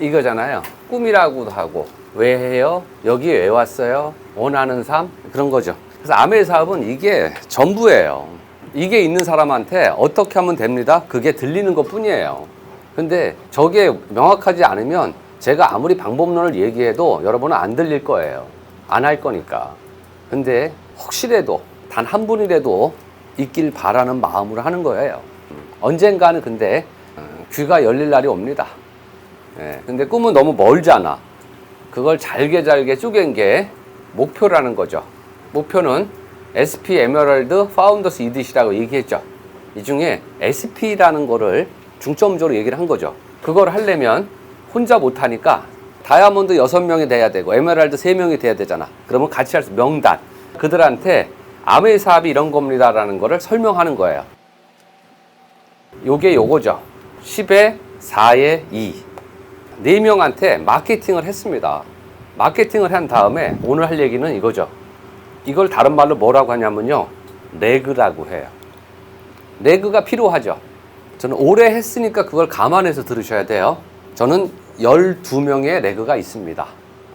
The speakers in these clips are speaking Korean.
이거잖아요. 꿈이라고도 하고. 왜 해요? 여기 왜 왔어요? 원하는 삶? 그런 거죠. 그래서 아메 사업은 이게 전부예요. 이게 있는 사람한테 어떻게 하면 됩니다. 그게 들리는 것 뿐이에요. 근데 저게 명확하지 않으면 제가 아무리 방법론을 얘기해도 여러분은 안 들릴 거예요. 안 할 거니까. 근데 혹시라도 단 한 분이라도 있길 바라는 마음으로 하는 거예요. 언젠가는 근데 귀가 열릴 날이 옵니다. 근데 꿈은 너무 멀잖아. 그걸 잘게 쪼갠 게 목표라는 거죠. 목표는 SP 에메랄드 파운더스 이디시라고 얘기했죠. 이 중에 SP라는 거를 중점적으로 얘기를 한 거죠. 그걸 하려면 혼자 못하니까 다이아몬드 6명이 돼야 되고 에메랄드 3명이 돼야 되잖아. 그러면 같이 할 수 명단. 그들한테 아메 사업이 이런 겁니다라는 거를 설명하는 거예요. 요게 요거죠. 10에 4에 2. 4명한테 마케팅을 했습니다. 마케팅을 한 다음에 오늘 할 얘기는 이거죠. 이걸 다른 말로 뭐라고 하냐면요. 레그라고 해요. 레그가 필요하죠. 저는 오래 했으니까 그걸 감안해서 들으셔야 돼요. 저는 12명의 레그가 있습니다.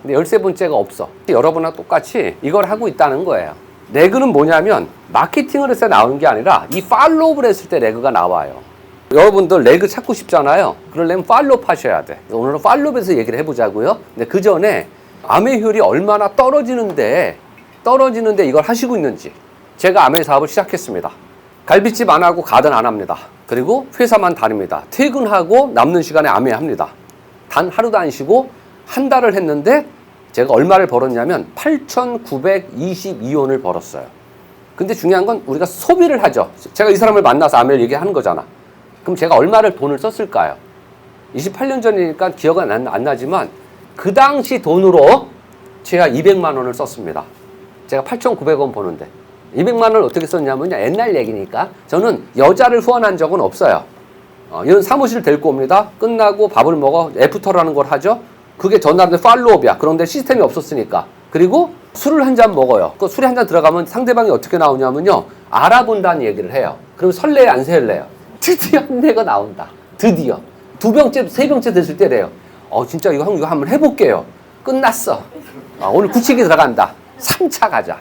근데 13번째가 없어. 여러분하고 똑같이 이걸 하고 있다는 거예요. 레그는 뭐냐면 마케팅을 해서 나오는 게 아니라 이 팔로우를 했을 때 레그가 나와요. 여러분들 레그 찾고 싶잖아요. 그러려면 팔로우 하셔야 돼. 오늘은 팔로우에서 얘기를 해보자고요. 근데 그 전에 아메 효율이 얼마나 떨어지는데 이걸 하시고 있는지. 제가 아메 사업을 시작했습니다. 갈비집 안 하고 가든 안 합니다. 그리고 회사만 다닙니다. 퇴근하고 남는 시간에 아메 합니다. 단 하루도 안 쉬고 한 달을 했는데 제가 얼마를 벌었냐면 8,922원을 벌었어요. 근데 중요한 건 우리가 소비를 하죠. 제가 이 사람을 만나서 아메를 얘기하는 거잖아. 그럼 제가 얼마를 돈을 썼을까요? 28년 전이니까 기억은 안 나지만 그 당시 돈으로 제가 200만 원을 썼습니다. 제가 8,900원 버는데 200만 원을 어떻게 썼냐면요. 옛날 얘기니까 저는 여자를 후원한 적은 없어요. 이런 사무실을 데리고 옵니다. 끝나고 밥을 먹어 애프터라는 걸 하죠. 그게 전화하는데 팔로업이야. 그런데 시스템이 없었으니까. 그리고 술을 한 잔 먹어요. 그 술에 한 잔 들어가면 상대방이 어떻게 나오냐면요. 알아본다는 얘기를 해요. 그럼 설레요, 안 설레요? 드디어 내가 나온다. 드디어. 2병째, 3병째 됐을 때래요. 진짜 이거 한번 해볼게요. 끝났어. 오늘 굳히기 들어간다. 3차 가자.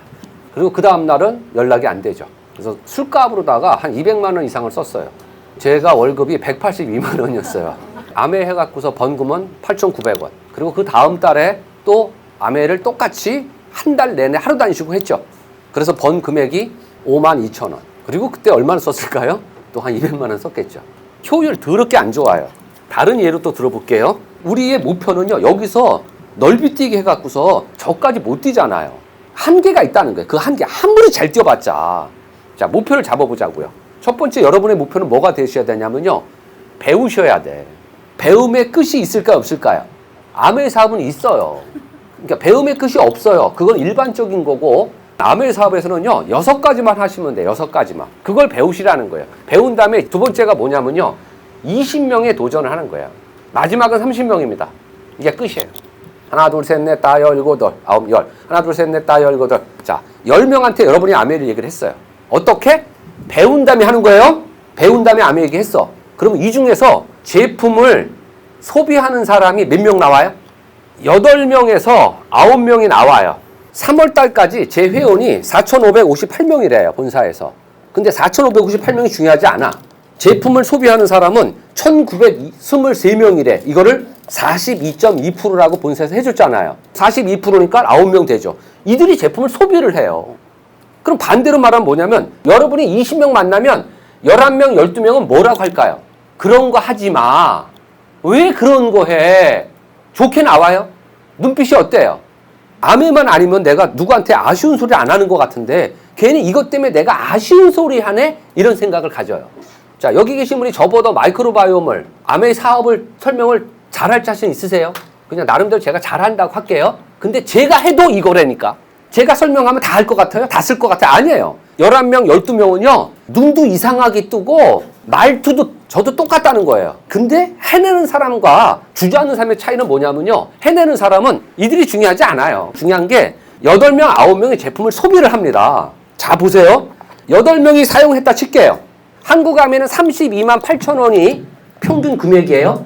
그리고 그 다음날은 연락이 안 되죠. 그래서 술값으로다가 한 200만 원 이상을 썼어요. 제가 월급이 182만 원이었어요. 아메 해갖고서 번 금은 8,900원. 그리고 그 다음 달에 또 아메를 똑같이 한 달 내내 하루도 안 쉬고 했죠. 그래서 번 금액이 52,000원. 그리고 그때 얼마나 썼을까요? 또 한 200만 원 썼겠죠. 효율 더럽게 안 좋아요. 다른 예로 또 들어볼게요. 우리의 목표는요. 여기서 넓이 뛰게 해갖고서 저까지 못 뛰잖아요. 한계가 있다는 거예요. 그 한계 아무리 잘 뛰어봤자. 자, 목표를 잡아보자고요. 첫 번째 여러분의 목표는 뭐가 되셔야 되냐면요. 배우셔야 돼. 배움의 끝이 있을까요? 없을까요? 아메 사업은 있어요. 그러니까 배움의 끝이 없어요. 그건 일반적인 거고 아메 사업에서는요. 6가지만 하시면 돼요. 6가지만. 그걸 배우시라는 거예요. 배운 다음에 두 번째가 뭐냐면요. 20명에 도전을 하는 거예요. 마지막은 30명입니다. 이게 끝이에요. 하나, 둘, 셋, 넷, 다, 열, 일곱, 아홉, 열. 하나, 둘, 셋, 넷, 다, 열, 일곱, 열. 자, 10명한테 여러분이 아메를 얘기를 했어요. 어떻게? 배운 다음에 하는 거예요. 배운 다음에 아메 얘기했어. 그러면 이 중에서 제품을 소비하는 사람이 몇 명 나와요? 8명에서 9명이 나와요. 3월 달까지 제 회원이 4,558명이래요. 본사에서. 근데 4,558명이 중요하지 않아. 제품을 소비하는 사람은 1,923명이래. 이거를 42.2%라고 본사에서 해줬잖아요. 42%니까 9명 되죠. 이들이 제품을 소비를 해요. 그럼 반대로 말하면 뭐냐면 여러분이 20명 만나면 11명, 12명은 뭐라고 할까요? 그런 거 하지 마. 왜 그런 거 해? 좋게 나와요? 눈빛이 어때요? 아메만 아니면 내가 누구한테 아쉬운 소리 안 하는 것 같은데 괜히 이것 때문에 내가 아쉬운 소리 하네? 이런 생각을 가져요. 자, 여기 계신 분이 저보다 마이크로바이옴을 아메 사업을 설명을 잘할 자신 있으세요? 그냥 나름대로 제가 잘한다고 할게요. 근데 제가 해도 이거라니까. 제가 설명하면 다 할 것 같아요? 다 쓸 것 같아요? 아니에요. 11명, 12명은요. 눈도 이상하게 뜨고 말투도 저도 똑같다는 거예요. 근데 해내는 사람과 주저하는 사람의 차이는 뭐냐면요. 해내는 사람은 이들이 중요하지 않아요. 중요한 게 8명, 9명의 제품을 소비를 합니다. 자, 보세요. 8명이 사용했다 칠게요. 한국 아메는 32만 8천 원이 평균 금액이에요.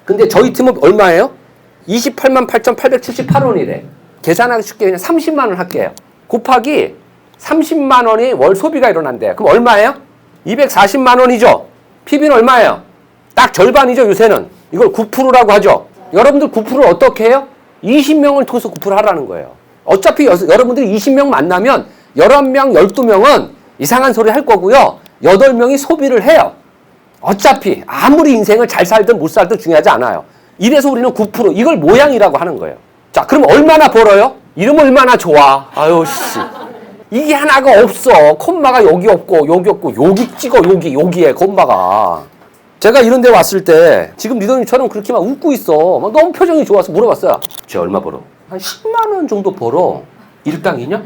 근데 저희 팀은 얼마예요? 28만 8,878원이래. 계산하기 쉽게 그냥 30만 원 할게요. 곱하기 30만 원이 월 소비가 일어난대요. 그럼 얼마예요? 240만 원이죠. PB는 얼마예요? 딱 절반이죠, 요새는. 이걸 9%라고 하죠. 여러분들 9%를 어떻게 해요? 20명을 통해서 9% 하라는 거예요. 어차피 여러분들이 20명 만나면 11명, 12명은 이상한 소리 할 거고요. 8명이 소비를 해요. 어차피 아무리 인생을 잘 살든 못 살든 중요하지 않아요. 이래서 우리는 9% 이걸 모양이라고 하는 거예요. 자, 그럼 얼마나 벌어요? 이름 얼마나 좋아. 아유 씨. 이게 하나가 없어. 콤마가 여기 없고 여기 없고 여기 찍어 여기에 콤마가. 제가 이런 데 왔을 때 지금 리더님처럼 그렇게 막 웃고 있어. 막 너무 표정이 좋아서 물어봤어요. 쟤 얼마 벌어? 한 10만 원 정도 벌어. 일당이냐?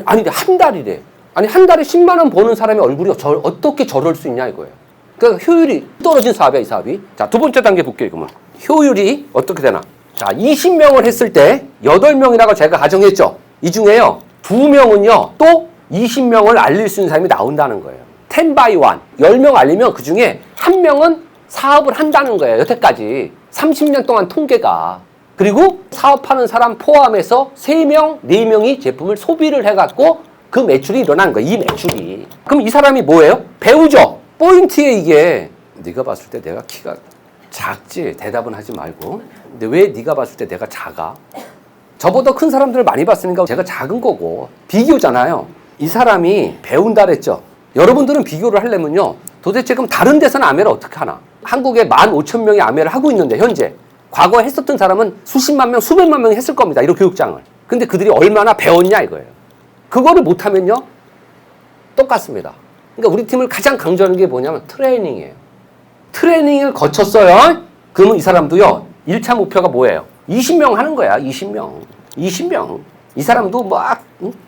아니 근데 한 달이래. 아니 한 달에 10만 원 버는 사람의 얼굴이 어떻게 저럴 수 있냐 이거예요. 그러니까 효율이 떨어진 사업이야 이 사업이. 자, 두 번째 단계 볼게요 그러면. 효율이 어떻게 되나? 자, 20명을 했을 때 8명이라고 제가 가정했죠. 이 중에요 2명은요 또 20명을 알릴 수 있는 사람이 나온다는 거예요. 10 by 1. 10명 알리면 그 중에 1명은 사업을 한다는 거예요. 여태까지 30년 동안 통계가. 그리고 사업하는 사람 포함해서 3명, 4명이 제품을 소비를 해갖고 그 매출이 일어난 거예요. 이 매출이. 그럼 이 사람이 뭐예요? 배우죠. 포인트에 이게 네가 봤을 때 내가 키가 작지? 대답은 하지 말고. 근데 왜 네가 봤을 때 내가 작아? 저보다 큰 사람들을 많이 봤으니까 제가 작은 거고. 비교잖아요. 이 사람이 배운다 그랬죠. 여러분들은 비교를 하려면요. 도대체 그럼 다른 데서는 아메를 어떻게 하나? 한국에 15,000명이 아메를 하고 있는데 현재. 과거에 했었던 사람은 수십만 명, 수백만 명이 했을 겁니다. 이런 교육장을. 근데 그들이 얼마나 배웠냐 이거예요. 그거를 못하면요. 똑같습니다. 그러니까 우리 팀을 가장 강조하는 게 뭐냐면 트레이닝이에요. 트레이닝을 거쳤어요. 그러면 이 사람도요. 1차 목표가 뭐예요? 20명 하는 거야. 20명. 20명. 이 사람도 막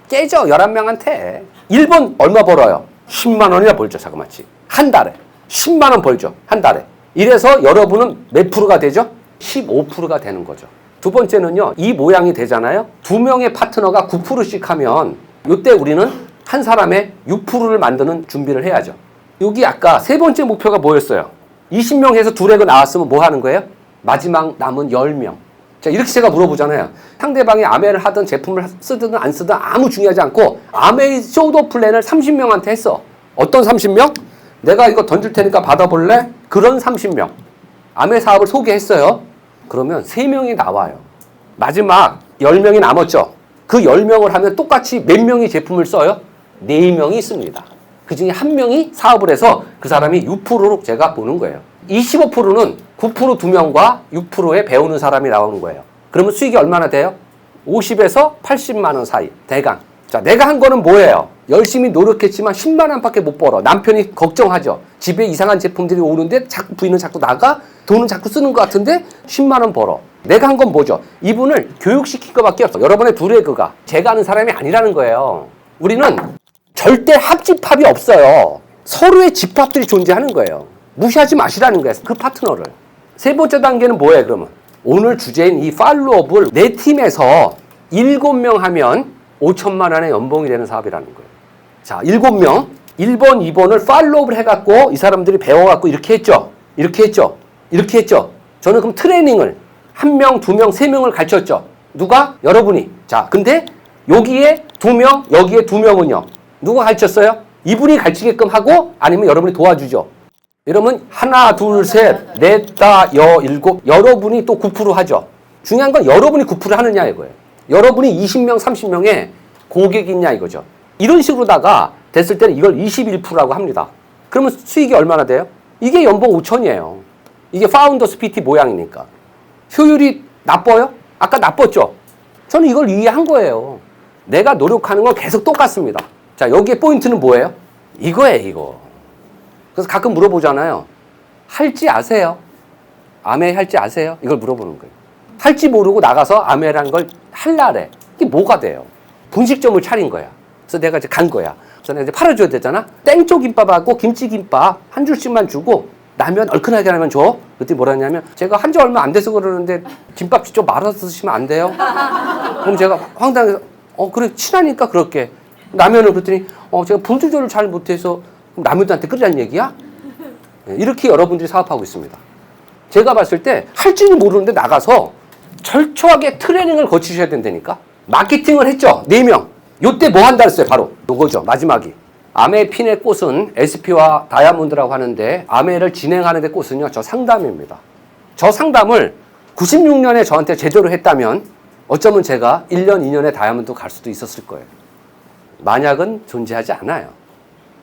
깨져. 11명한테. 1번 얼마 벌어요? 10만 원이나 벌죠. 자그마치. 한 달에. 10만 원 벌죠. 한 달에. 이래서 여러분은 몇 프로가 되죠? 15%가 되는 거죠. 두 번째는요. 이 모양이 되잖아요. 2명의 파트너가 9%씩 하면 이때 우리는 한 사람의 6%를 만드는 준비를 해야죠. 여기 아까 세 번째 목표가 뭐였어요? 20명 해서 둘에가 나왔으면 뭐 하는 거예요? 마지막 남은 10명. 자, 이렇게 제가 물어보잖아요. 상대방이 아메를 하든 제품을 쓰든 안 쓰든 아무 중요하지 않고 아메의 쇼도 플랜을 30명한테 했어. 어떤 30명? 내가 이거 던질 테니까 받아볼래? 그런 30명. 아메 사업을 소개했어요. 그러면 3명이 나와요. 마지막 10명이 남았죠. 그 10명을 하면 똑같이 몇 명이 제품을 써요? 4명이 씁니다. 그 중에 1명이 사업을 해서 그 사람이 6%로 제가 보는 거예요. 25%는 9% 2명과 6%에 배우는 사람이 나오는 거예요. 그러면 수익이 얼마나 돼요? 50에서 80만 원 사이. 대강. 자, 내가 한 거는 뭐예요? 열심히 노력했지만 10만 원밖에 못 벌어. 남편이 걱정하죠. 집에 이상한 제품들이 오는데 자꾸 부인은 자꾸 나가? 돈은 자꾸 쓰는 것 같은데 10만 원 벌어. 내가 한 건 뭐죠? 이분을 교육시킬 것밖에 없어. 여러분의 둘의 그가. 제가 아는 사람이 아니라는 거예요. 우리는 절대 합집합이 없어요. 서로의 집합들이 존재하는 거예요. 무시하지 마시라는 거예요. 그 파트너를. 세 번째 단계는 뭐예요, 그러면? 오늘 주제인 이 팔로업을 내 팀에서 7명 하면 5천만 원의 연봉이 되는 사업이라는 거예요. 자, 7명. 1번, 2번을 팔로업을 해갖고 이 사람들이 배워갖고 이렇게 했죠. 이렇게 했죠. 이렇게 했죠. 저는 그럼 트레이닝을 1명, 2명, 3명을 가르쳤죠. 누가? 여러분이. 자, 근데 여기에 2명, 여기에 2명은요. 누가 가르쳤어요? 이분이 가르치게끔 하고 아니면 여러분이 도와주죠. 이러면 하나, 둘, 셋, 넷, 다, 일곱. 여러분이 또 9% 하죠. 중요한 건 여러분이 9% 하느냐 이거예요. 여러분이 20명, 30명의 고객이 있냐 이거죠. 이런 식으로다가 됐을 때는 이걸 21%라고 합니다. 그러면 수익이 얼마나 돼요? 이게 연봉 5천이에요. 이게 파운더스 PT 모양이니까. 효율이 나빠요? 아까 나빴죠? 저는 이걸 이해한 거예요. 내가 노력하는 건 계속 똑같습니다. 자, 여기에 포인트는 뭐예요? 이거예요, 이거. 그래서 가끔 물어보잖아요. 할지 아세요? 아메 할지 아세요? 이걸 물어보는 거예요. 할지 모르고 나가서 아메라는 걸 할라래. 이게 뭐가 돼요? 분식점을 차린 거야. 그래서 내가 이제 간 거야. 그래서 내가 이제 팔아줘야 되잖아. 땡초김밥하고 김치김밥 한 줄씩만 주고 라면 얼큰하게 라면 줘. 그때 뭐라 했냐면 제가 한 지 얼마 안 돼서 그러는데 김밥 직접 말아서 드시면 안 돼요? 그럼 제가 황당해서 그래 친하니까 그렇게 라면을 그랬더니 제가 불 조절을 잘 못해서 라면들한테 끓이라는 얘기야? 이렇게 여러분들이 사업하고 있습니다. 제가 봤을 때 할 줄은 모르는데 나가서 철저하게 트레이닝을 거치셔야 된다니까. 마케팅을 했죠. 4명. 요때 뭐 한다 했어요? 바로 요거죠. 마지막이. 아메 핀의 꽃은 SP와 다이아몬드라고 하는데 아메를 진행하는 데 꽃은요. 저 상담입니다. 저 상담을 96년에 저한테 제대로 했다면 어쩌면 제가 1년, 2년에 다이아몬드 갈 수도 있었을 거예요. 만약은 존재하지 않아요.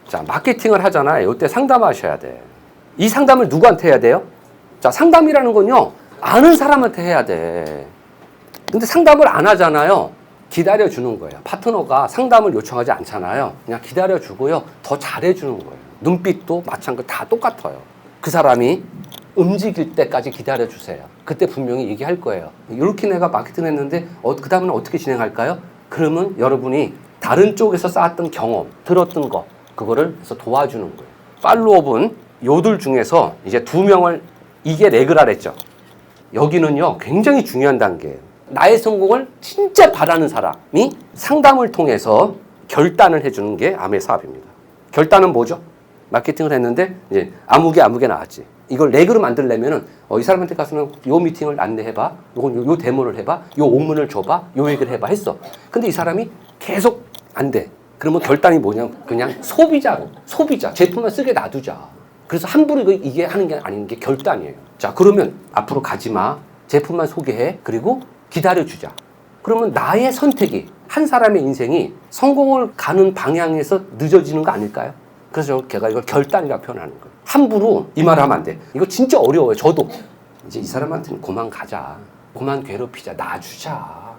자, 마케팅을 하잖아요. 이때 상담하셔야 돼. 이 상담을 누구한테 해야 돼요? 자, 상담이라는 건요. 아는 사람한테 해야 돼. 근데 상담을 안 하잖아요. 기다려주는 거예요. 파트너가 상담을 요청하지 않잖아요. 그냥 기다려주고요. 더 잘해주는 거예요. 눈빛도 마찬가지 다 똑같아요. 그 사람이 움직일 때까지 기다려주세요. 그때 분명히 얘기할 거예요. 이렇게 내가 마케팅 했는데 그 다음은 어떻게 진행할까요? 그러면 여러분이 다른 쪽에서 쌓았던 경험, 들었던 거 그거를 해서 도와주는 거예요. 팔로업은 요들 중에서 이제 2명을 이게 레그라랬죠. 여기는요 굉장히 중요한 단계예요. 나의 성공을 진짜 바라는 사람이 상담을 통해서 결단을 해주는 게 아메 사업입니다. 결단은 뭐죠? 마케팅을 했는데 이제 아무개 나왔지. 이걸 레그로 만들려면은 이 사람한테 가서는 요 미팅을 안내해봐, 요 데모를 해봐, 요 오문을 줘봐, 요 얘기를 해봐 했어. 근데 이 사람이 계속 안 돼. 그러면 결단이 뭐냐면 그냥 소비자 제품만 쓰게 놔두자. 그래서 함부로 이게 하는 게 아닌 게 결단이에요. 자, 그러면 앞으로 가지 마. 제품만 소개해. 그리고 기다려주자. 그러면 나의 선택이 한 사람의 인생이 성공을 가는 방향에서 늦어지는 거 아닐까요? 그래서 제가 이걸 결단이라고 표현하는 거예요. 함부로 이 말을 하면 안 돼. 이거 진짜 어려워요. 저도. 이제 이 사람한테는 그만 가자. 그만 괴롭히자. 놔주자.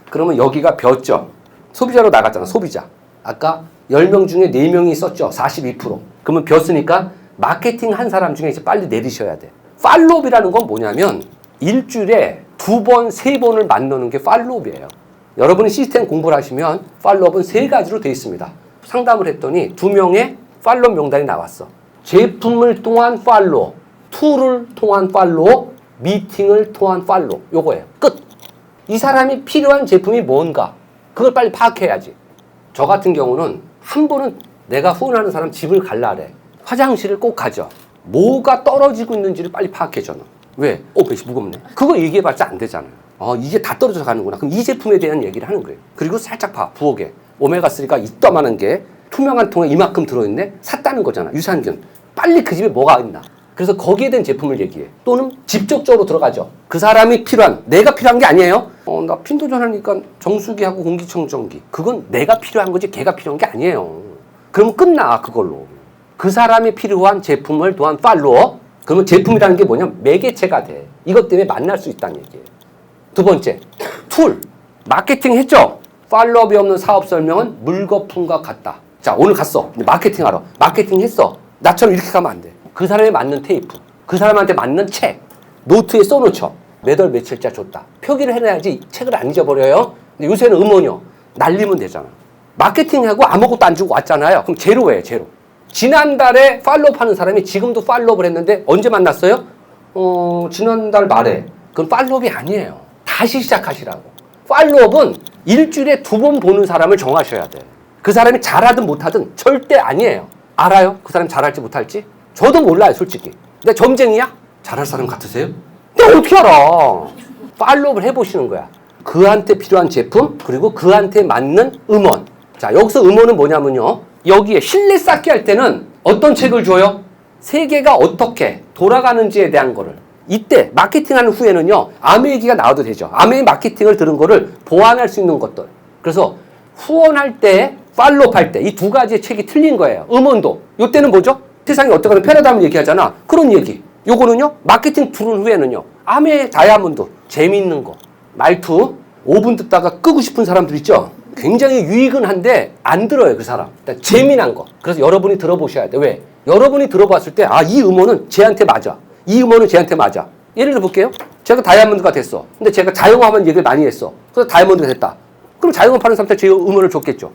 그러면 여기가 벼죠. 소비자로 나갔잖아. 소비자. 아까 10명 중에 4명이 썼죠. 42%. 그러면 벼으니까 마케팅 한 사람 중에 이제 빨리 내리셔야 돼. 팔로업이라는 건 뭐냐면 일주일에 2번, 3번을 만나는 게 팔로업이에요. 여러분이 시스템 공부를 하시면 팔로업은 3가지로 되어 있습니다. 상담을 했더니 2명의 팔로업 명단이 나왔어. 제품을 통한 팔로우, 툴을 통한 팔로우, 미팅을 통한 팔로우. 요거예요. 끝. 이 사람이 필요한 제품이 뭔가 그걸 빨리 파악해야지. 저 같은 경우는 한 번은 내가 후원하는 사람 집을 갈라래. 화장실을 꼭 가죠. 뭐가 떨어지고 있는지를 빨리 파악해 저는. 왜? 배시 무겁네. 그거 얘기해봤자 안 되잖아요. 이게 다 떨어져 가는구나. 그럼 이 제품에 대한 얘기를 하는 거예요. 그리고 살짝 봐. 부엌에 오메가3가 이따만한 게 투명한 통에 이만큼 들어있네. 샀다는 거잖아. 유산균. 빨리 그 집에 뭐가 있나. 그래서 거기에 대한 제품을 얘기해. 또는 직접적으로 들어가죠. 그 사람이 필요한, 내가 필요한 게 아니에요. 나 핀도전 하니까 정수기하고 공기청정기. 그건 내가 필요한 거지 걔가 필요한 게 아니에요. 그러면 끝나 그걸로. 그 사람이 필요한 제품을 또한 팔로워. 그러면 제품이라는 게 뭐냐면 매개체가 돼. 이것 때문에 만날 수 있다는 얘기예요. 2번째, 툴. 마케팅 했죠? 팔로업이 없는 사업 설명은 물거품과 같다. 자, 오늘 갔어. 마케팅 하러. 마케팅 했어. 나처럼 이렇게 가면 안 돼. 그 사람에 맞는 테이프. 그 사람한테 맞는 책. 노트에 써놓죠. 몇 월 며칠자 줬다. 표기를 해놔야지 책을 안 잊어버려요. 근데 요새는 음원이요. 날리면 되잖아. 마케팅하고 아무것도 안 주고 왔잖아요. 그럼 제로예요, 제로. 지난달에 팔로업 하는 사람이 지금도 팔로업을 했는데 언제 만났어요? 지난달 말에. 그건 팔로업이 아니에요. 다시 시작하시라고. 팔로업은 일주일에 2번 보는 사람을 정하셔야 돼. 그 사람이 잘하든 못하든 절대 아니에요. 알아요? 그 사람이 잘할지 못할지? 저도 몰라요, 솔직히. 근데 점쟁이야? 잘할 사람 같으세요? 내가 어떻게 알아? 팔로업을 해보시는 거야. 그한테 필요한 제품, 그리고 그한테 맞는 음원. 자, 여기서 음원은 뭐냐면요. 여기에 신뢰 쌓기 할 때는 어떤 책을 줘요? 세계가 어떻게 돌아가는지에 대한 거를. 이때 마케팅하는 후에는요. 아메 얘기가 나와도 되죠. 아메 마케팅을 들은 거를 보완할 수 있는 것들. 그래서 후원할 때, 팔로업 할 때 이 2가지의 책이 틀린 거예요. 음원도. 이때는 뭐죠? 세상이 어떻게든 패러다임을 얘기하잖아. 그런 얘기. 요거는요. 마케팅 들은 후에는요. 아메 다이아몬드. 재밌는 거. 말투. 5분 듣다가 끄고 싶은 사람들 있죠? 굉장히 유익은 한데 안 들어요, 그 사람. 일단 재미난 거. 그래서 여러분이 들어보셔야 돼. 왜? 여러분이 들어봤을 때 이 음원은 쟤한테 맞아. 이 음원은 쟤한테 맞아. 예를 들어 볼게요. 제가 다이아몬드가 됐어. 근데 제가 자영업하면 얘기를 많이 했어. 그래서 다이아몬드가 됐다. 그럼 자영업 하는 사람한테 제 음원을 줬겠죠.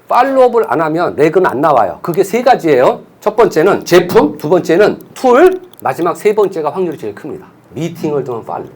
팔로업을 안 하면 렉은 안 나와요. 그게 3가지예요. 첫 번째는 제품, 2번째는 툴, 마지막 3번째가 확률이 제일 큽니다. 미팅을 통한 팔로우.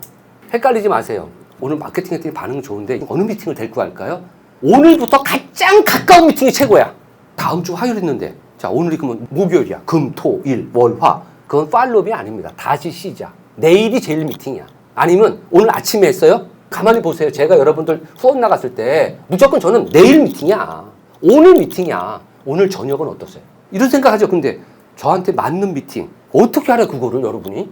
헷갈리지 마세요. 오늘 마케팅 했더니 반응 좋은데 어느 미팅을 데리고 갈까요? 오늘부터 가장 가까운 미팅이 최고야. 다음 주 화요일 했는데 자 오늘이 그러면 목요일이야. 금, 토, 일, 월, 화. 그건 팔로업이 아닙니다. 다시 시작. 내일이 제일 미팅이야. 아니면 오늘 아침에 했어요? 가만히 보세요. 제가 여러분들 후원 나갔을 때 무조건 저는 내일 미팅이야. 오늘 미팅이야. 오늘 저녁은 어떠세요? 이런 생각하죠. 근데 저한테 맞는 미팅 어떻게 알아요 그거를 여러분이?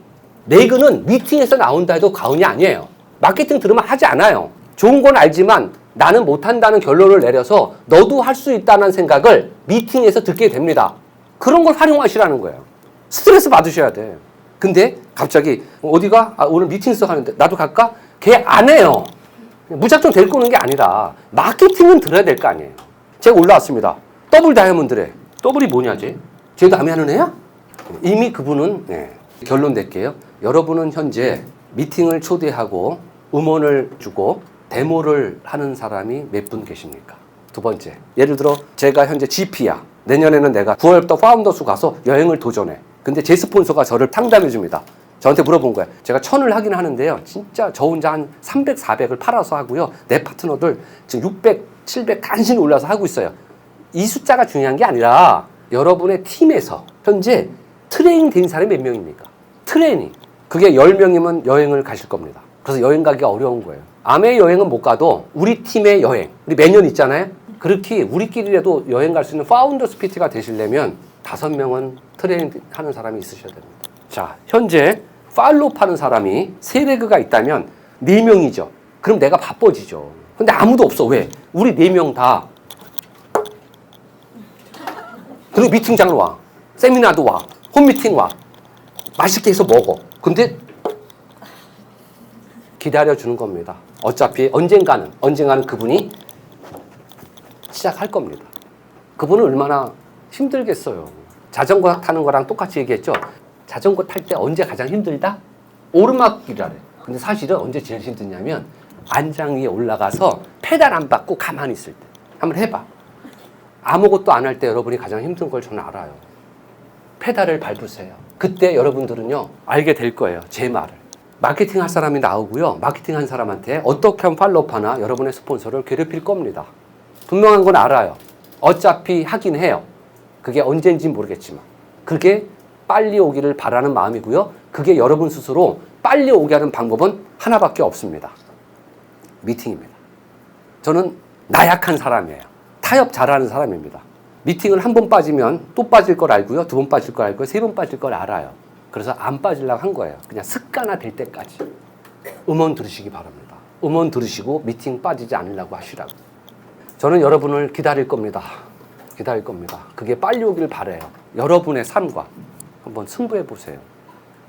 레그는 미팅에서 나온다 해도 과언이 아니에요. 마케팅 들으면 하지 않아요. 좋은 건 알지만 나는 못한다는 결론을 내려서 너도 할 수 있다는 생각을 미팅에서 듣게 됩니다. 그런 걸 활용하시라는 거예요. 스트레스 받으셔야 돼. 근데 갑자기 어디가? 오늘 미팅 있어 하는데 나도 갈까? 걔 안 해요. 무작정 데리고 오는 게 아니라 마케팅은 들어야 될 거 아니에요. 제가 올라왔습니다. 더블 다이아몬드래. 더블이 뭐냐지? 쟤도 남이 하는 애야? 이미 그분은 결론 낼게요. 여러분은 현재 미팅을 초대하고 음원을 주고 데모를 하는 사람이 몇 분 계십니까? 두 번째, 예를 들어 제가 현재 GP야. 내년에는 내가 9월부터 파운더스 가서 여행을 도전해. 근데 제 스폰서가 저를 상담해 줍니다. 저한테 물어본 거야. 제가 1000을 하긴 하는데요. 진짜 저 혼자 한 300, 400을 팔아서 하고요. 내 파트너들 지금 600, 700 간신히 올라서 하고 있어요. 이 숫자가 중요한 게 아니라 여러분의 팀에서 현재 트레이닝 된 사람이 몇 명입니까? 트레이닝. 그게 10명이면 여행을 가실 겁니다. 그래서 여행 가기가 어려운 거예요. 아메 여행은 못 가도 우리 팀의 여행, 우리 매년 있잖아요. 그렇게 우리끼리라도 여행 갈 수 있는 파운더스 PT가 되시려면 5명은 트레이닝 하는 사람이 있으셔야 됩니다. 자, 현재 팔로우 하는 사람이 3레그가 있다면 4명이죠. 그럼 내가 바빠지죠. 근데 아무도 없어. 왜? 우리 4명 다. 그리고 미팅장으로 와. 세미나도 와. 홈미팅 와. 맛있게 해서 먹어. 근데 기다려주는 겁니다. 어차피 언젠가는 그분이 시작할 겁니다. 그분은 얼마나 힘들겠어요. 자전거 타는 거랑 똑같이 얘기했죠. 자전거 탈 때 언제 가장 힘들다? 오르막길이라래. 근데 사실은 언제 제일 힘드냐면 안장 위에 올라가서 페달 안 밟고 가만히 있을 때. 한번 해봐. 아무것도 안 할 때 여러분이 가장 힘든 걸 저는 알아요. 페달을 밟으세요. 그때 여러분들은요 알게 될 거예요. 제 말을. 마케팅 할 사람이 나오고요. 마케팅 한 사람한테 어떻게 하면 팔로우하나 여러분의 스폰서를 괴롭힐 겁니다. 분명한 건 알아요. 어차피 하긴 해요. 그게 언제인지 모르겠지만. 그게 빨리 오기를 바라는 마음이고요. 그게 여러분 스스로 빨리 오게 하는 방법은 하나밖에 없습니다. 미팅입니다. 저는 나약한 사람이에요. 타협 잘하는 사람입니다. 미팅을 한 번 빠지면 또 빠질 걸 알고요. 2번 빠질 걸 알고요. 3번 빠질 걸 알아요. 그래서 안 빠지려고 한 거예요. 그냥 습관화 될 때까지. 음원 들으시기 바랍니다. 음원 들으시고 미팅 빠지지 않으려고 하시라고. 저는 여러분을 기다릴 겁니다. 기다릴 겁니다. 그게 빨리 오길 바라요. 여러분의 삶과 한번 승부해 보세요.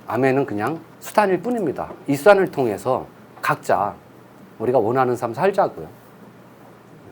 아멘은 그냥 수단일 뿐입니다. 이 수단을 통해서 각자 우리가 원하는 삶 살자고요.